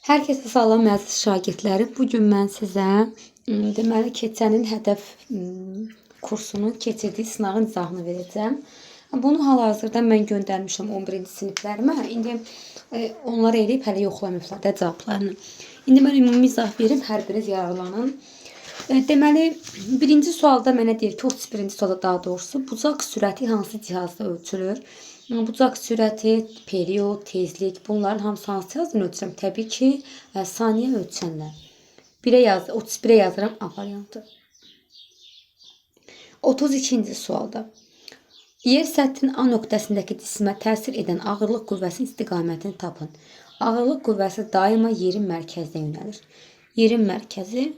Hər kəsə salam əziz şagirdlərim. Bu gün mən sizə deməli keçənin hədəf kursunun keçirdiyi sınağın izahını verəcəm. Bunu hal-hazırda mən göndərmişəm 11-ci siniflərimə. İndi onlar eləyib hələ yoxlamayıblar da cavablarını. İndi mən ümumi izah verim, hər biriniz yararlanın. Deməli, birinci sualda mənə deyir ki, 31-ci sualda daha doğrusu bucaq sürəti hansı cihazda ölçülür? Bucaq sürəti, period, tezlik, bunların hamısı hansı cihazdan ölçürəm? Təbii ki, saniyə ölçənlər. 31-ə yazıram A variantı. 32-ci sualda. Yer səthinin A nöqtəsindəki cismə təsir edən ağırlıq qüvvəsinin istiqamətini tapın. Ağırlıq qüvvəsi daima yerin mərkəzinə yönəlir. Yerin mərkəzi,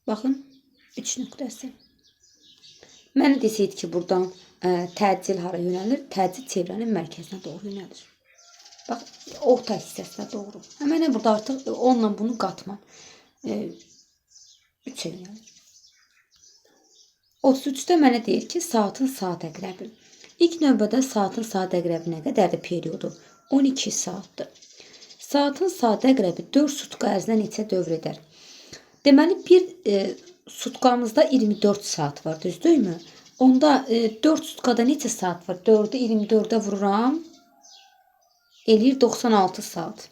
baxın, 3 nöqtəsi. Mənə desəydi ki, buradan təcil hara yönəlir? Təcil çevrənin mərkəzinə doğru yönəlir. Bax, orta hissəsinə doğru. Mənə burada artıq onunla bunu qatmam. 3-ə yönəlir. 33-də mənə deyir ki, saatın saat əqrəbi. İlk növbədə saatın saat əqrəbi nə qədərdir periodu? 12 saatdır. Saatın saat əqrəbi 4 sutka ərzində neçə dövr edər? Deməli, bir sutkamızda 24 saat var, düzdürmü? Onda 4 sutkada neçə saat var? 4'ü 24'ə vururam. Eləyir 96 saat.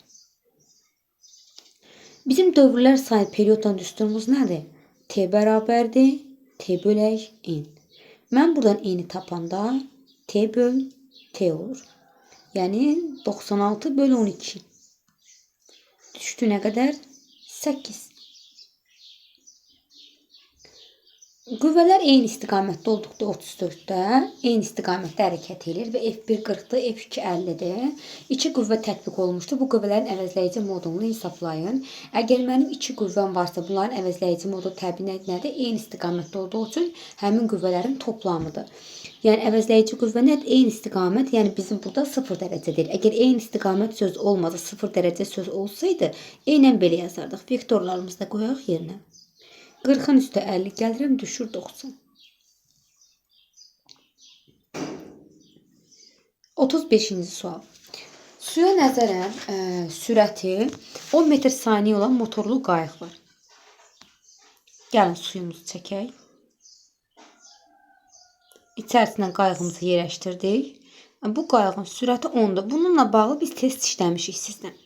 Bizim dövrlər sayı perioddan düsturumuz nədir? T bərabərdir. T bölək N. Mən buradan N'i tapanda T böl T olur. Yəni 96 böl 12. Düşdü nə qədər? 8. Qüvvələr eyni istiqamətdə olduqda 34'də eyni istiqamətdə hərəkət edir və F1 40'dır, F2 50'dir. İki qüvvə tətbiq olmuşdur. Bu qüvvələrin əvəzləyici modunu hesablayın. Əgər mənim 2 qüvvəm varsa, bunların əvəzləyici modu təbii nədir? Eyni istiqamətdə olduğu üçün həmin qüvvələrin toplamıdır. Yəni əvəzləyici qüvvə nədir? Eyni istiqamət, yəni bizim burada 0 dərəcədir. Əgər eyni istiqamət söz olmasa, 0 dərəcə söz olsaydı, eynən belə yazardıq. Vektorlarımızı da qoyaq yerinə. 40'ın üstə 50 gəlirəm, düşür 90. 35-ci sual. Suya nəzərən sürəti 10 metr saniyə olan motorlu qayıq var. Gəlin suyumuzu çəkək. İçərisinə qayığımızı yerləşdirdik. Bu qayığın sürəti 10'dur. Bununla bağlı biz test işləmişik sizdən.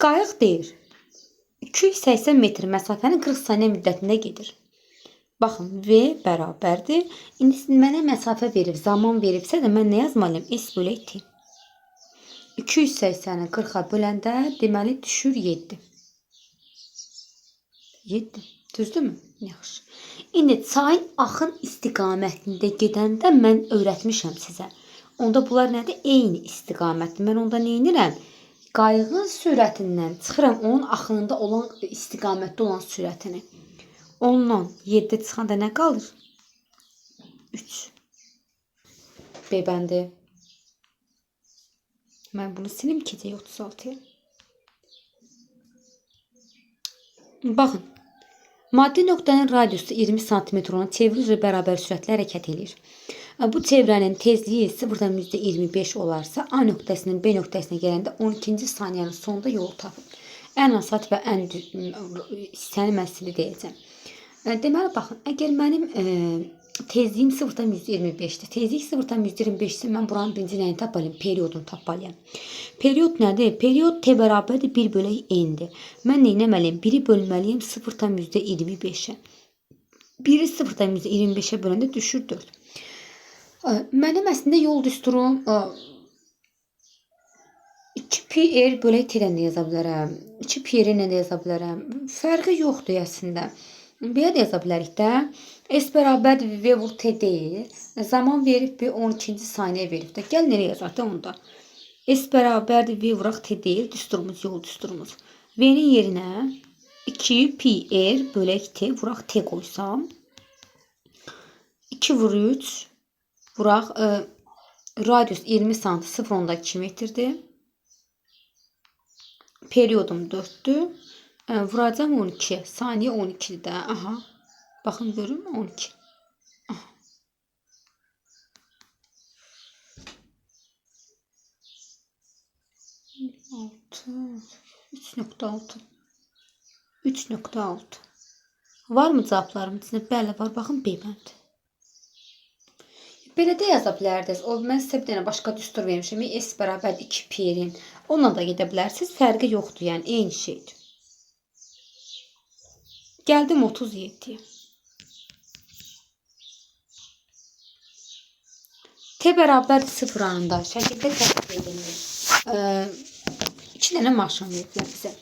Qayıq deyir 280 metr məsafəni 40 saniyə müddətində gedir. Baxın, V bərabərdir. İndi mənə məsafə verib, zaman veribsə də mən nə yazmalıyım? S bölək T. 280'i 40'a böləndə deməli düşür 7. 7. Düzdürmü? Yaxşı. İndi çayın axın istiqamətində gedəndə mən öyrətmişəm sizə. Onda bunlar nədir? Eyni istiqamətdir. Mən onda nə edirəm? Qayığın sürətindən çıxıram onun axınında olan istiqamətdə olan sürətini. Ondan 7 çıxanda nə qalır? 3. B bəndi. Mən bunu silim ki, 36'ya. Baxın. Maddi nöqtənin radiusu 20 cm olan çevre üzrə bərabər sürətlə hərəkət edir. Bu çevrənin tezliyi 0,25 olarsa A nöqtəsinin B nöqtəsinə gələndə 12-ci saniyənin sonunda yol tapın. Ən asat və ən hissəni mən sizə deyəcəm. Deməli, baxın, əgər mənim tezliyim 0,25'dir. Tezlik 0,25'dir. Mən buranın birinci nəyini tapmalıyım? Periodunu tapmalıyım. Period nədir? Period T bərabərdir 1 bölək N'dir. Mən nə etməliyim? 1'i bölməliyim 0,25'ə. 1'i 0,25'ə böləndə düşür 4. Mənim əslində yol düsturum 2πr bölək T-dən də yaza bilərəm. 2πr-i nə də yaza bilərəm. Fərqi yoxdur əslində. Belə də yaza bilərik də. S bərabərdir V vur T deyil. Zaman verib bir 12-ci saniyə verib də. Gəl nereye yazaq da onda. S bərabərdir V vuraq T deyil. Düsturumuz, yol düsturumuz. V-nin yerinə 2πr bölək T vuraq T qoysam. 2 vur 3. Vuraq, radius 20 cm 0,2 metrdir. Periodum 4'dür. Vuracam 12. Saniyə 12'dir də. Aha. Baxın görün 12. Aha. 3.6. 3.6. Var mı cavablarım içində? Bəli var. Baxın B bəndi. Belə də yaza bilərdiniz. Mən sizə bir dənə başqa düstur vermişim. S bərabər 2 P-nin. Onunla da gedə bilərsiniz. Fərqi yoxdur. Yəni eyni şeydir. Gəldim 37-yə. T bərabər 0 anında şəkildə təsvir edilir. 2 dənə maşın verdilər bizə.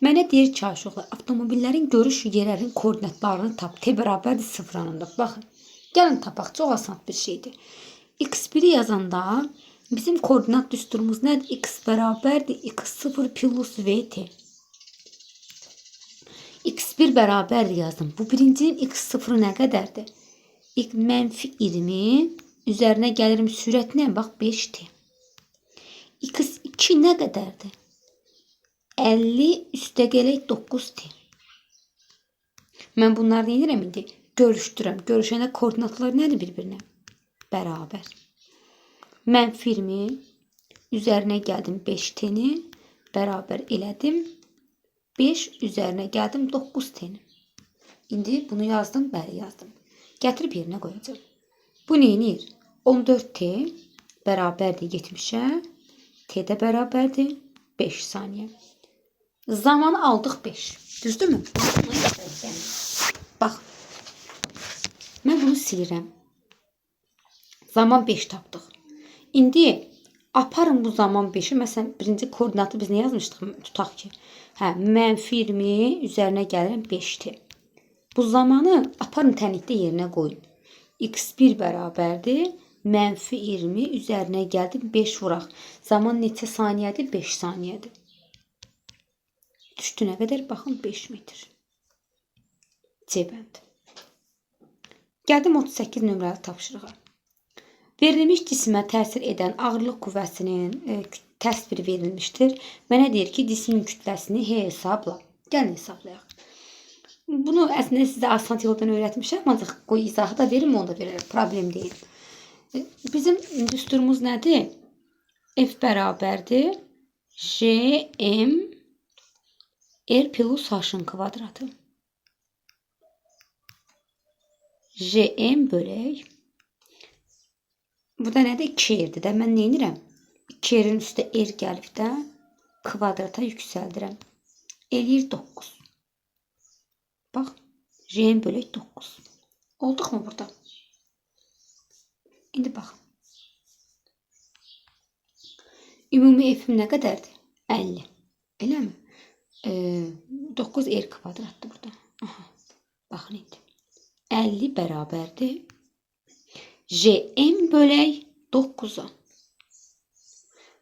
Mənə deyir ki, aşıqlar, avtomobillərin görüş yerlərinin koordinatlarını tap. T bərabərdir 0 anında. Baxın. Gəlin tapaq. Çox asan bir şeydir. X1-i yazanda bizim koordinat düsturumuz nədir? X bərabərdir X0 plus VT. X1 bərabərdir yazdım. Bu birincinin X0 nə qədərdir? -20 üzərinə gəlirim sürətlə. Bax 5T. X2 nə qədərdir? 50 üstə gələk 9T. Mən bunları deyirəm indi. Görüşdürəm. Görüşəndə koordinatlar nədir bir-birinə? Bərabər. -20 üzərinə gəldim 5T-ni bərabər elədim. 5 üzərinə gəldim 9T-ni. İndi bunu yazdım, bəli yazdım. Gətirib yerinə qoyacağım. Bu neyinir? 14T bərabərdir 70-ə. T də bərabərdir 5 saniyə. Zamanı aldıq 5. Düzdürmü? Bax. Mən bunu silirəm. Zaman 5 tapdıq. İndi aparın bu zaman 5-i. Məsələn, birinci koordinatı biz nə yazmışdıq? Tutaq ki. -20 üzərinə gəlirəm 5T. Bu zamanı aparın tənlikdə yerinə qoyun. X1 bərabərdir. -20 üzərinə gəldim 5 vuraq. Zaman neçə saniyədir? 5 saniyədir. Düşdü nə qədər? Baxın 5 metr. C bəndi. Gəldim 38 nömrəli tapşırığa. Verilmiş cismə təsir edən ağırlıq qüvvəsinin təsviri verilmişdir. Mənə deyir ki, cismin kütləsini hesabla. Gəlin hesablayaq. Bunu əslində sizə asan yoldan öyrətmişəm. Ancaq qoy izahı da verim, onu da verərəm. Problem deyil. Bizim düsturumuz nədir? F bərabərdir. JM R plus H-ın kvadratı. JM bölək. Burada nədir? 2R'dir də. Mən neyinirəm? 2R'in üstə R gəlib də kvadrata yüksəldirəm. Eləyir 9. Bax. JM bölək 9. Olduq mu burada? İndi baxın. Ümumi F'im nə qədərdir? 50. Eləmi? 9R kvadratdır burada. Aha. Baxın indi. 50 bərabərdir. JM bölək 9'a.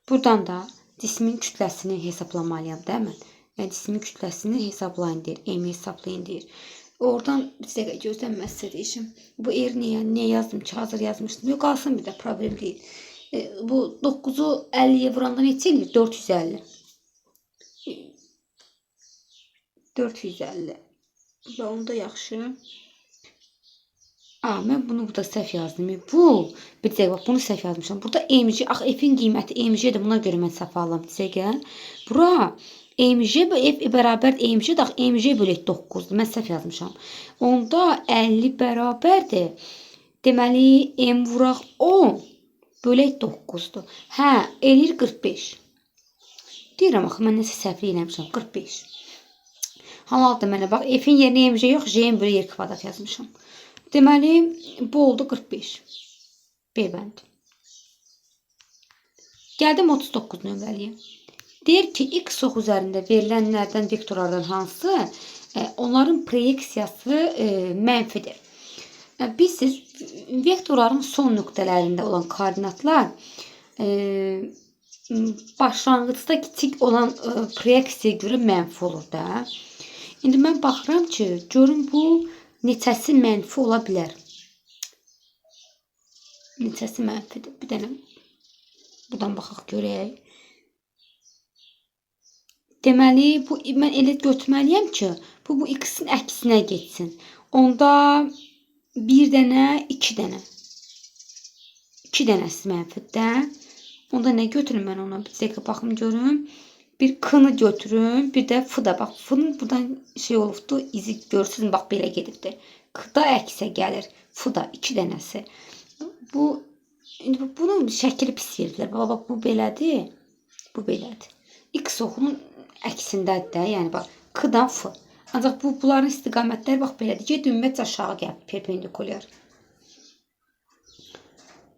Buradan da cismin kütləsini hesablamalıyam da mən. Yəni cismin kütləsini hesablayın deyir. M hesablayın deyir. Oradan bir dəqiqə gözlənməzsə deyişim. Bu R niyə yazdım ki? Hazır yazmışdım. Yox, qalsın bir də problem deyil. Bu 9'u 50'ye vuranda neçə eləyir? 450. 450. Və onda yaxşı. Mən bunu burada səhv yazdım. Bir dəqiqə bax, bunu səhv yazmışam. Burada MG, F'in qiyməti MG'dir. Buna görə mən səhv aldım. Dəqiqə. Bura MG F bərabər MG də MG bölək 9'dur. Mən səhv yazmışam. Onda 50 bərabərdir. Deməli M vuraq 10 bölək 9'dur. Hə, eləyir 45. Deyirəm axı mən nəsə səhvli eləmişəm. 45. Hal-halda mənə bax, F'in yerinə MG yox, J'in bölək R kvadrat yazmışam. Deməli, bu oldu 45. B bəndi. Gəldim 39 nömrəliyə. Deyir ki, X ox üzərində verilənlərdən vektorlardan hansı onların proyeksiyası mənfidir. Biz vektorların son nöqtələrində olan koordinatlar başlanğıcda kiçik olan proyeksiyaya görə mənfi olur da. İndi mən baxıram ki, görün bu neçəsi mənfi ola bilər. Neçəsi mənfidir. Bir dənə buradan baxaq görək. Deməli, mən elə götürməliyəm ki, bu X-in əksinə getsin. Onda bir dənə, 2 dənə. 2 dənəsi mənfidir də. Onda nə götürüm mən ona? Bir dəqiqə baxım görüm. Bir kını götürün, bir də f da. Bax, f-nın buradan şey olubdu, izi görürsünüz, bax belə gedibdi. K-da əksə gəlir, f da 2 dənəsi. Bu indi bunun şəkli pis verdilər. Bax, bu belədir, bu belədir. X oxunun əksindədir də, yəni bax, k-dan f. Ancaq bunların istiqamətləri bax belədir. Get ümumiyyətcə aşağı gəl, perpendikulyar.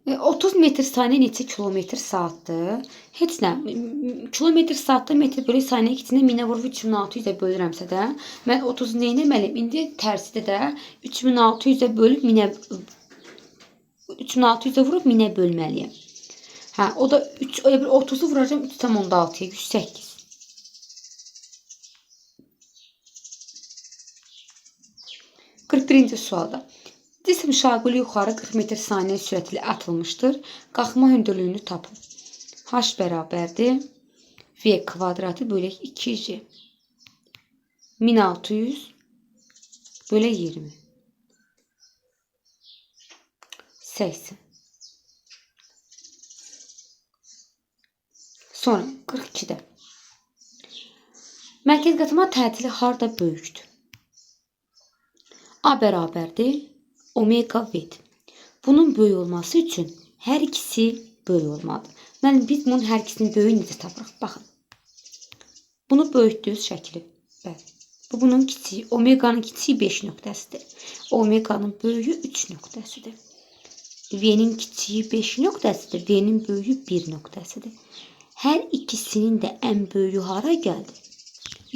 30 metr saniyə neçə kilometr saatdır? Heç nə. Kilometr saatda metr bölü saniyə içində 1000-ə vurub 3600-ə bölürəmsə də, mən 30-u nə etməliyəm? İndi tərsidə də 3600-ə bölüb 1000-ə 3600-ə vurub 1000-ə bölməliyəm. Hə, o da 30-u vuracağam 3,6-ya, 108. Birinci sualda. Cisim şaquli yuxarı 40 metr saniyə sürəti ilə atılmışdır. Qalxma hündürlüyünü tapın. H bərabərdir. V kvadratı bölək 2J. 1600 bölək 20. 80. Sonra 42-də. Mərkəz qatma tətili harda böyükdür? A bərabərdir. Omega V. Bunun böyük olması üçün hər ikisi böyük olmalıdır. Yəni biz bunun hər ikisinin böyüyü necə tapırıq? Baxın. Bunu böyütdüyüz şəkli. Bəli. Bu bunun kiçiyi. Omeganın kiçiyi 5 nöqtəsidir. Omeganın böyüyü 3 nöqtəsidir. V'nin kiçiyi 5 nöqtəsidir. V'nin böyüyü 1 nöqtəsidir. Hər ikisinin də ən böyüyü hara gəldi?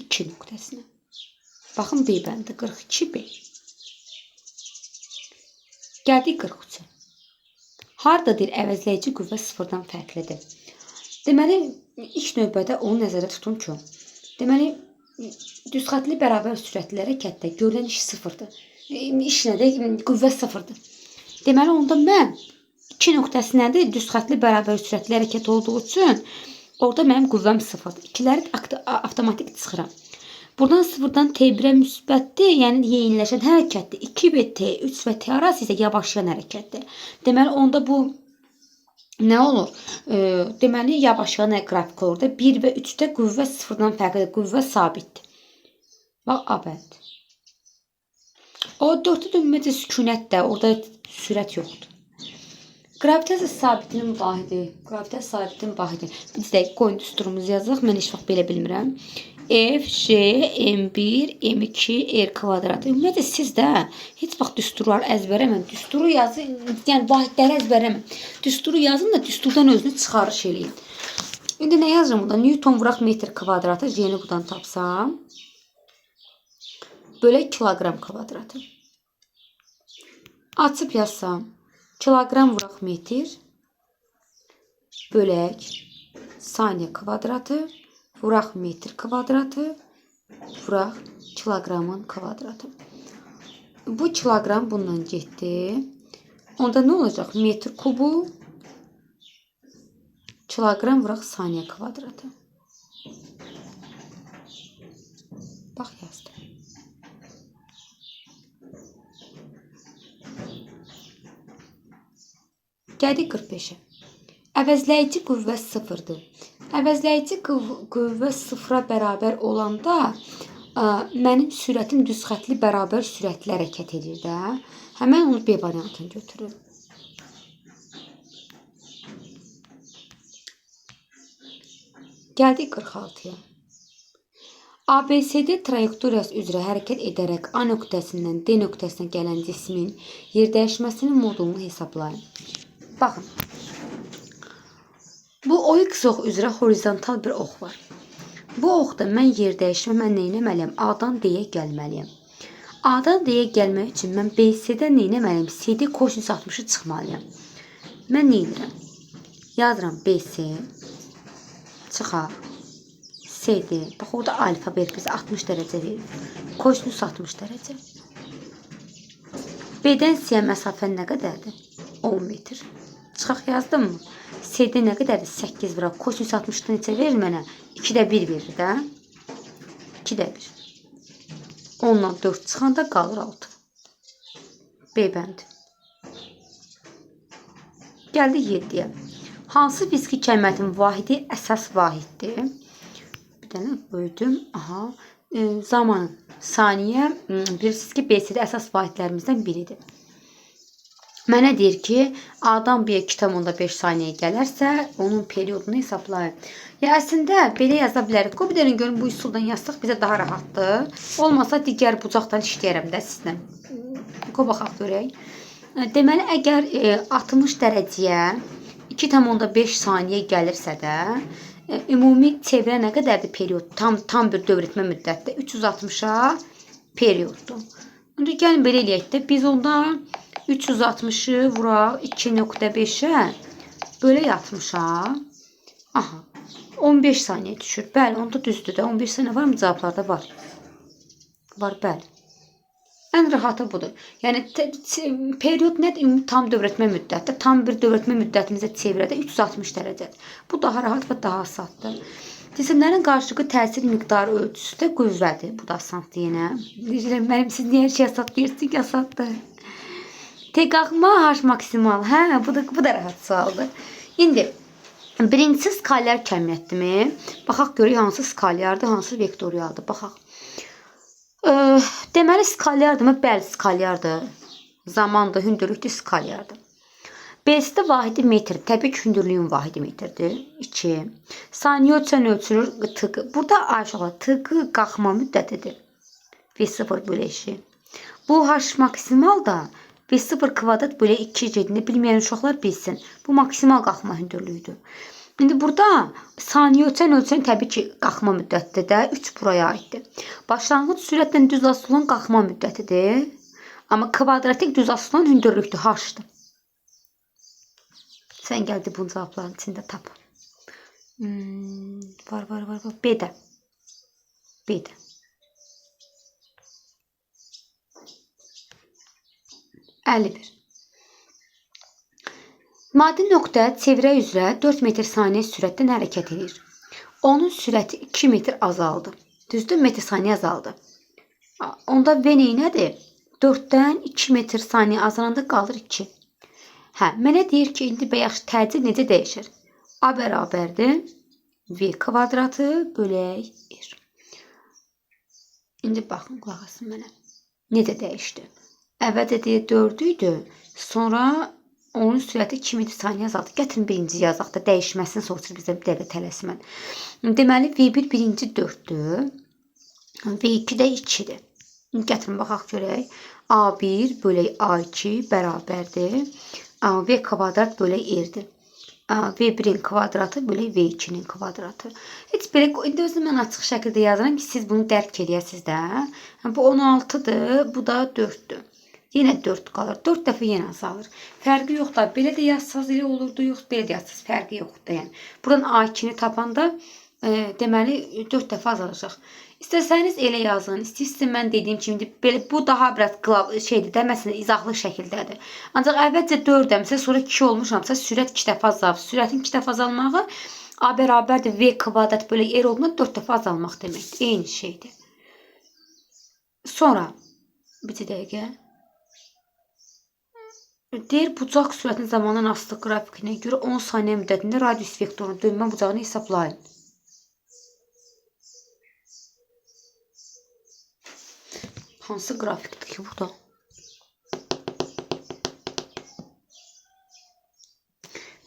2 nöqtəsinə. Baxın B bəndi 42B. Gəldik 43-ə. Hardadır əvəzləyici qüvvə sıfırdan fərqlidir? Deməli, ilk növbədə onu nəzərdə tutun ki, deməli, düzxətli bərabər sürətli hərəkətdə görülən iş sıfırdır. İş nədir? Qüvvə sıfırdır. Deməli, onda mən 2 nöqtəsi nədir? Düzxətli bərabər sürətli hərəkət olduğu üçün orada mənim qüvvəm sıfırdır. İkiləri avtomatik çıxıram. Buradan sıfırdan T1-ə müsbətdir, yəni yeyinləşən hərəkətdir. 2 və T, 3 və T arası isə yavaşlayan hərəkətdir. Deməli, onda bu nə olur? Deməli, yavaşlayan qrafik olur da 1 və 3-də qüvvə sıfırdan fərqlidir, qüvvə sabitdir. Bax, A bənd. O 4-də ümumiyyətlə sükunətdir, orada sürət yoxdur. Gravitasiya sabitinin vahidi. Gravitasiya sabitinin vahidi. Biz də qoyun düsturumuzu yazaq. Mən heç vaxt belə bilmirəm. F, J, M1, M2, R kvadratı. Ümumiyyətlə siz də heç vaxt düsturları əzbərləməyin. Düsturu yazın, yəni vahidləri əzbərləməyin. Düsturu yazın da düsturdan özünü çıxarış eləyin. İndi nə yazıram burada? Newton vuraq metr kvadratı. J-ni buradan tapsam. Bölək kiloqram kvadratı. Açıb yazsam. Kiloqram vuraq metr. Bölək saniyə kvadratı. Vuraq metr kvadratı, vuraq kiloqramın kvadratı. Bu kiloqram bundan getdi. Onda nə olacaq? Metr kubu, kiloqram vuraq saniyə kvadratı. Bax, yazdım. Gəldik 45-ə. Əvəzləyici qüvvə sıfırdır. Əvəzləyici qüvvə sıfıra bərabər olanda mənim sürətim düzxətli bərabər sürətli hərəkət edir də. Həmən onu B variantını götürürüm. Gəldik 46-ya. ABCD trayektoriyası üzrə hərəkət edərək A nöqtəsindən D nöqtəsinə gələn cismin yerdəyişməsinin modulunu hesablayın. Baxın. Bu OX ox üzrə horizontal bir ox var. Bu oxda mən yer dəyişmə, mən nə etməliyəm? A-dan D-yə gəlməliyəm. A-dan D-yə gəlmək üçün mən BC-dən nə etməliyəm? CD kosinus 60-ı çıxmalıyam. Mən nə edirəm? Yazıram BC çıxar CD. Bax, orada alfa verir bizə 60 dərəcə verir. Kosinus 60 dərəcə. B-dən C-yə məsafə nə qədərdir? 10 metr. Çıxaq yazdım mı? CD nə qədərdir? 8 vuraq. Kosinus 60-da neçə verir mənə? 2-də 1 verir də. 2-də 1. 10-dan 4 çıxanda qalır 6. B bəndi. Gəldik 7-yə. Hansı fiziki kəmiyyətin vahidi əsas vahiddir? dənə qoydum. Aha. Zaman, saniyə, bilirsiniz ki, BC-də əsas vahidlərimizdən biridir. Mənə deyir ki, A-dan B 2,5 saniyə gələrsə, onun periodunu hesablayın. Ya əslində belə yaza bilərik. Bir dənə görün bu üsuldan yazsaq bizə daha rahatdır. Olmasa digər bucaqdan işləyərəm də sizlə. Baxaq görək. Deməli, əgər 60 dərəcəyə 2,5 saniyə gəlirsə də, ümumi çevrə nə qədərdir period? Tam bir dövr etmə müddətdə 360-a perioddur. İndi gəlin belə eləyək də, biz onda 360-ı vuraq 2,5-ə bölək 60-a. Aha, 15 saniyə düşür. Bəli, onda düzdür də. 15 saniyə var mı? Cavablarda var. Var, bəli. Ən rahatı budur. Yəni period nədir? Tam dövr etmə müddəti. Tam bir dövr etmə müddətimizə çevrədə 360 dərəcədir. Bu daha rahat və daha asaddır. Cisimlərin qarşılıqlı təsir miqdarı ölçüsü də qüvvədir. Bu da asaddır yenə. Mənim siz niyə hər şey asad deyirsiniz ki, asaddır. T qalxma, H maksimal. Hə, bu da rahat sualdır. İndi birincisi skalyar kəmiyyətdirmi? Baxaq görək hansı skalyardır, hansı vektorialdır. Baxaq. Deməli skalyardırmı? Bəli, skalyardır. Zamandır, hündürlükdür, skalyardır. B-də vahidi metr. Təbii ki, hündürlüyün vahidi metrdir. 2. Saniyə ölçən ölçülür tığı. Burada aşağı tığı qalxma müddətidir. V0 böləşi. Bu H maksimal da V0 kvadrat bölə 2 cədini bilməyən uşaqlar bilsin. Bu maksimal qalxma hündürlüyüdür. İndi burada saniyə ölçən təbii ki, qalxma müddətidir də. 3 buraya aiddir. Başlanğıc sürətlə düz asılı olan qalxma müddətidir. Amma kvadratik düz asılı olan hündürlükdür, H-dır. Sən gəldi bunun cavablarının içində tap. Var. B-də. 51. Maddi nöqtə çevrə üzrə 4 metr saniyə sürətdən hərəkət edir. Onun sürəti 2 metr azaldı. Düzdür, metr saniyə azaldı. Onda V neynədir? 4-dən 2 metr saniyə azalanda qalır 2. Hə, mənə deyir ki, indi yaxşı təcil necə dəyişir? A bərabərdir V kvadratı bölək 1. İndi baxın, qulaq asın mənə. Necə dəyişdi? Əvvəlcə 4 idi, sonra onun sürəti 2 metr saniyə azaldı. Gətirin birinci yazaq da dəyişməsini soruşur bizə bir dəqiqə tələsmən. Deməli, V1 birinci 4-dür, V2 də 2-dir. Gətirin, baxaq görək. A1 bölək A2 bərabərdir. V kvadrat bölək R-dir. V1-in kvadratı bölək V2-nin kvadratı. Heç belə, indi özüm mən açıq şəkildə yazıram ki, siz bunu dərk edəsiniz də. Bu 16-dır, bu da 4-dür. Yenə 4 qalır. 4 dəfə yenə azalır. Fərqi yoxdur. Belə də yazsaz elə olurdu, yox, belə də yazsaz fərqi yoxdur. Yəni, buradan A2-ni tapanda deməli 4 dəfə azalacaq. İstəsəniz elə yazın. İstəyirsinizsə mən dediyim kimi belə bu daha biraz şeydir də, məsələn izahlı şəkildədir. Ancaq əvvəlcə 4-dəmsə, sonra 2 olmuşamsa sürət 2 dəfə azalır. Sürətin 2 dəfə azalmağı A bərabərdir V kvadrat bölü R olduğunda 4 dəfə azalmaq deməkdir. Eyni şeydir. Sonra bir dəqiqə. Deyir, bucaq sürətinin zamandan asılı qrafikinə görə 10 saniyə müddətində radius vektorunun dönmə bucağını hesablayın. Hansı qrafikdir ki burada?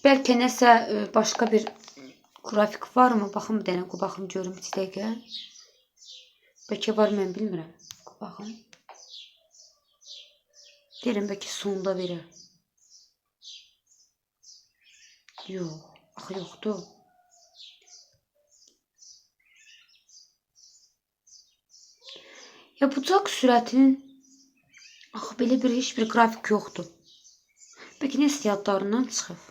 Bəlkə nəsə başqa bir qrafik varmı? Baxın bir dənə, baxın görüm bir dəqiqə. Bəlkə var, mən bilmirəm. Baxın. Deyirəm, bəlkə sonda verir. Yox, axı yoxdur. Ya bucaq sürətinin axı belə bir heç bir qrafik yoxdur. Bəlkə nəsə yadlarından çıxıb.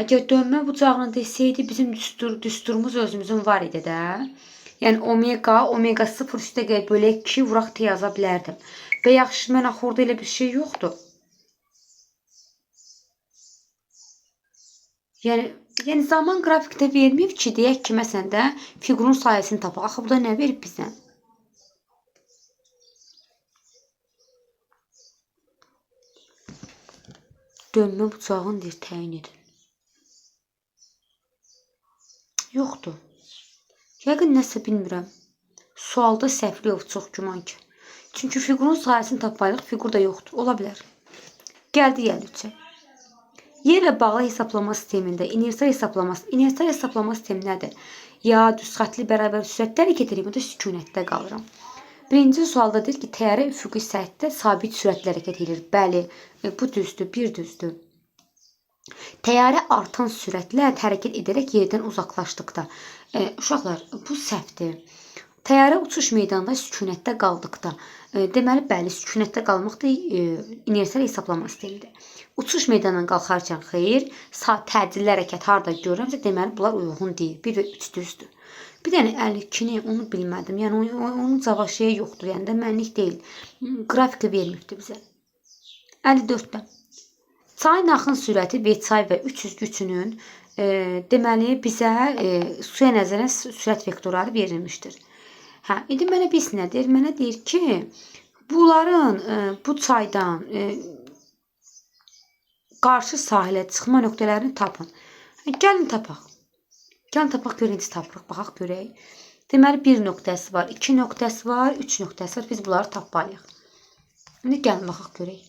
Əgər dönmə bucağını desəydi, bizim düsturumuz özümüzün var idi də. Yəni omega 0 üstə gəl bölək 2 vuraq t yaza bilərdim. Və yaxşı, mən axı orada elə bir şey yoxdur. Yəni zaman qrafikdə verməyib ki, deyək ki, məsələn də fiqurun sayəsini tapaq. Axı burada nə verib bizdən? Dönmə bucağın deyir təyin edin. Yoxdur. Yəqin nəsə bilmirəm. Sualda səhvli yox, çox güman ki. Çünki fiqurun sahəsini tapmalıyıq, fiqur da yoxdur. Ola bilər. Gəldi 53-ə. Yerlə bağlı hesablama sistemində inersial hesablama sistemi nədir? Ya düz xətli bərabər sürətdə hərəkət edir, ya da sükunətdə qalıram. Birinci sualda deyir ki, təyyarə üfüqi səthdə sabit sürətlə hərəkət edir. Bəli, bu düzdür, bir düzdür. Təyyarə artan sürətlə hərəkət edərək yerdən uzaqlaşdıqda. Uşaqlar, bu səhvdir. Təyyarə uçuş meydanında sükunətdə qaldıqda. Deməli, bəli, sükunətdə qalmaq da inersial hesablama sistemidir. Uçuş meydanından qalxarkən xeyr, təcilli hərəkət harda görürəmsə, deməli, bunlar uyğun deyil. 1 və 3 düzdür. Bir dənə 52-ni onu bilmədim. Yəni, onun cavab şeyi yoxdur. Yəni də mənlik deyil. Qrafika verməkdir bizə. 54-də. Çayın axın sürəti V çay və 300 gücünün deməli, bizə suya nəzərən sürət vektorları verilmişdir. İndi mənə biz nə deyir? Mənə deyir ki, bunların bu çaydan qarşı sahilə çıxma nöqtələrini tapın. Gəlin tapaq. Gəlin tapaq, görək, necə tapırıq, baxaq, görək. Deməli, 1 nöqtəsi var, 2 nöqtəsi var, 3 nöqtəsi var. Biz bunları tapmalıyıq. İndi gəlin, baxaq, görək.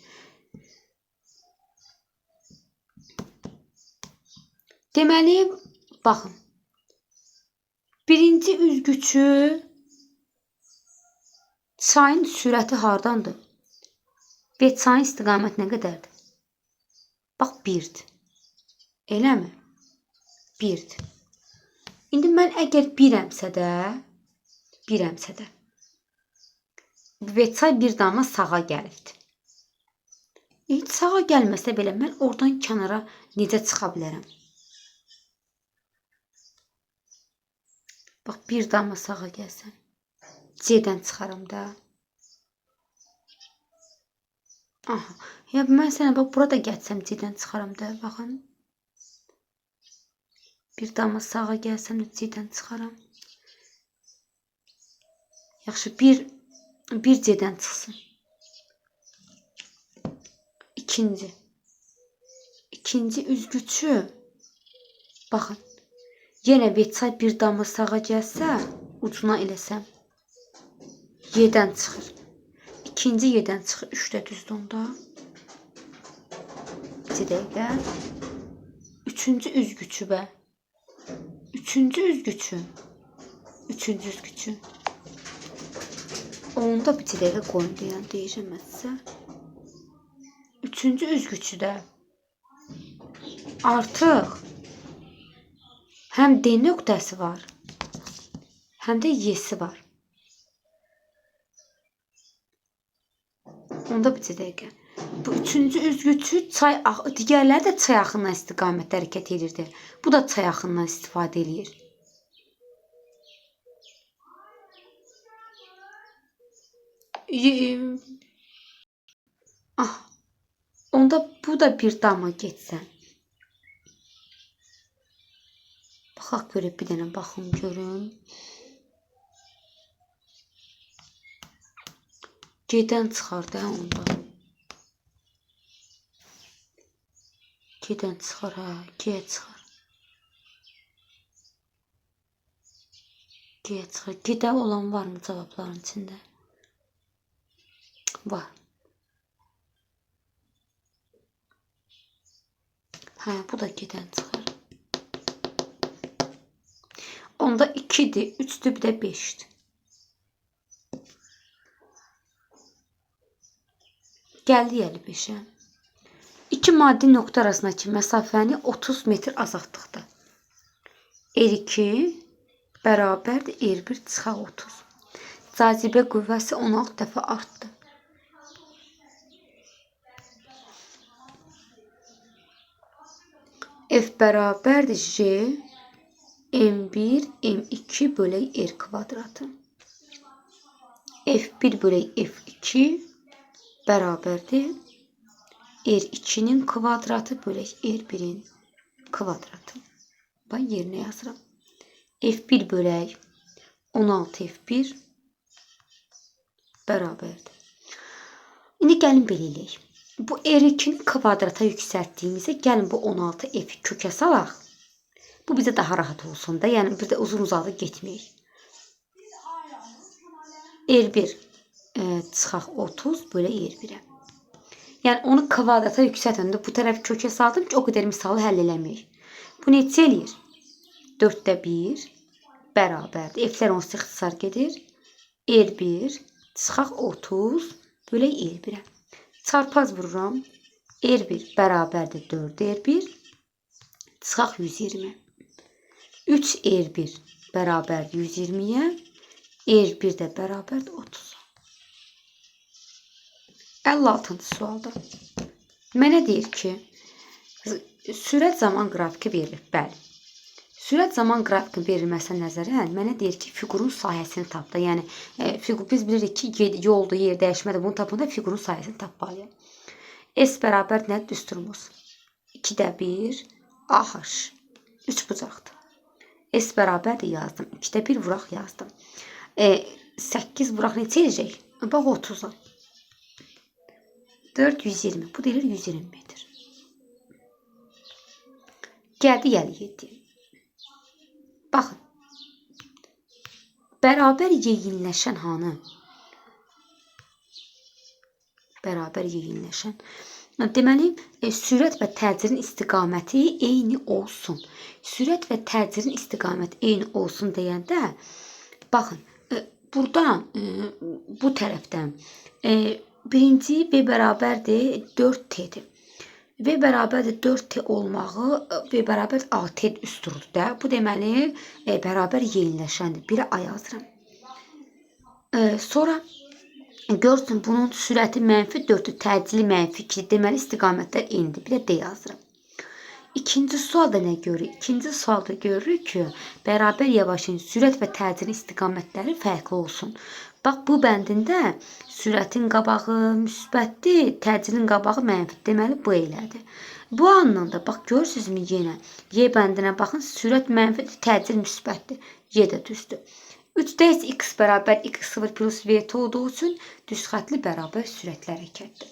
Deməli, baxın. Birinci üzgüçü çayın sürəti hardandır? Və çayın istiqamət nə qədərdir? Bax, 1-dir. Eləmi? 1-dir. İndi mən əgər 1-əmsə də, və çay bir damla sağa gəlibdir. Heç sağa gəlməsə belə, mən oradan kənara necə çıxa bilərəm? Bax, bir damla sağa gəlsəm, C-dən çıxaram da. Aha, ya mən sənə bax, burada gəlsəm C-dən çıxaram da, baxın. Bir damla sağa gəlsəm də C-dən çıxaram. Yaxşı, bir C-dən çıxsın. İkinci üzgüçü, baxın. Yenə V-çay bir damla sağa gəlsə, ucuna eləsəm, Y-dən çıxır. İkinci Y-dən çıxır, 3-də düzdür onda. 2 dəqiqə. Üçüncü üzgüçü bə. Üçüncü üzgüçü. Onda bir dəqiqə qoyun deyən deyəcəm mən sizə. Üçüncü üzgüçüdə artıq həm D nöqtəsi var, həm də Y-si var. Onda bir dəqiqə. Bu üçüncü üzgüçü digərləri də çay axından istiqamətdə hərəkət edirdi. Bu da çay axından istifadə edir. Onda bu da bir damla getsən. Baxaq görək, bir dənə baxım görüm. G-dən çıxar da onda. G-dən çıxar, hə, G-yə çıxar. G-yə çıxar. G-də olan varmı cavabların içində? Var. Hə, bu da G-dən çıxar. Onda 2-dir, 3-dür, bir də 5-dir. Gəldi 55-ə. İki maddi nöqtə arasındakı məsafəni 30 metr azaltdıqda. R2 bərabərdir R1 çıxaq 30. Cazibə qüvvəsi 16 dəfə artdı. F bərabərdir J M1 M2 bölək R kvadratı. F1 bölək F2 bərabərdir R2-nin kvadratı bölək R1-in kvadratı. Ben yerine yazıram. F1 bölək 16 F1 bərabərdir. İndi gəlin belə eləyək. Bu R2-ni kvadrata yüksəltdiyimizdə gəlin bu 16F-i kökə salaq. Bu bizə daha rahat olsun da. Yəni bir də uzun-uzadı getməyək. R1 çıxaq 30 bölə R1-ə. Yəni onu kvadrata yüksəltəndə bu tərəf kökə saldım ki, o qədər misalı həll eləməyək. Bu neçə eləyir? 4-də 1 bərabərdir. F-lər onsuz ixtisar gedir. R1 çıxaq 30 bölə R1-ə. Çarpaz vururam. R1 bərabərdir 4 R1 çıxaq 120. 3 R1 bərabərdir 120-yə. R1 də bərabərdir 30. 56-cı sualda mənə deyir ki, sürət zaman qrafiki verilir. Bəli. Sürət zaman qrafiki verilməsinə nəzərən mənə deyir ki, fiqurun sahəsini tap da. Yəni biz bilirik ki, yolda, yer dəyişmədə bunu tapanda fiqurun sahəsini tapmalıyıq. S bərabər nədir? Düsturumuz. 2-də 1 AH 3 bucaqdır. S bərabərdir yazdım. 2-də 1 vuraq yazdım. 8 vuraq neçə edəcək? Bax 30-a. 4 120. Bu deyilir 120 metr. Gəldi gəli 7. Baxın. Bərabər yeyinləşən hanı? Bərabər yeyinləşən. Deməli, sürət və təcrin istiqaməti eyni olsun. Sürət və təcrin istiqaməti eyni olsun deyəndə, baxın, buradan, bu tərəfdən birinci V bərabərdir 4T-dir. V bərabərdir 4T olmağı V bərabər AT üstürdür də. Bu deməli, bərabər yeyinləşəndir. Biri A yazıram. Sonra görsün bunun sürəti mənfi 4-dür, təcili mənfi 2-dir. Deməli, istiqamətlər eynidir. Bir də D yazıram. İkinci sualda nə görürük? İkinci sualda görürük ki, bərabər yavaşın sürət və təcilin istiqamətləri fərqli olsun. Bax, bu bəndində sürətin qabağı müsbətdir, təcilin qabağı mənfidir. Deməli, bu elədir. Bu anlamda, bax, görürsünüzmü yenə? Y bəndinə baxın, sürət mənfidir, təcil müsbətdir. Y də düzdür. 3-də isə x bərabər x0 plus vt olduğu üçün düz xətli bərabər sürətli hərəkətdir.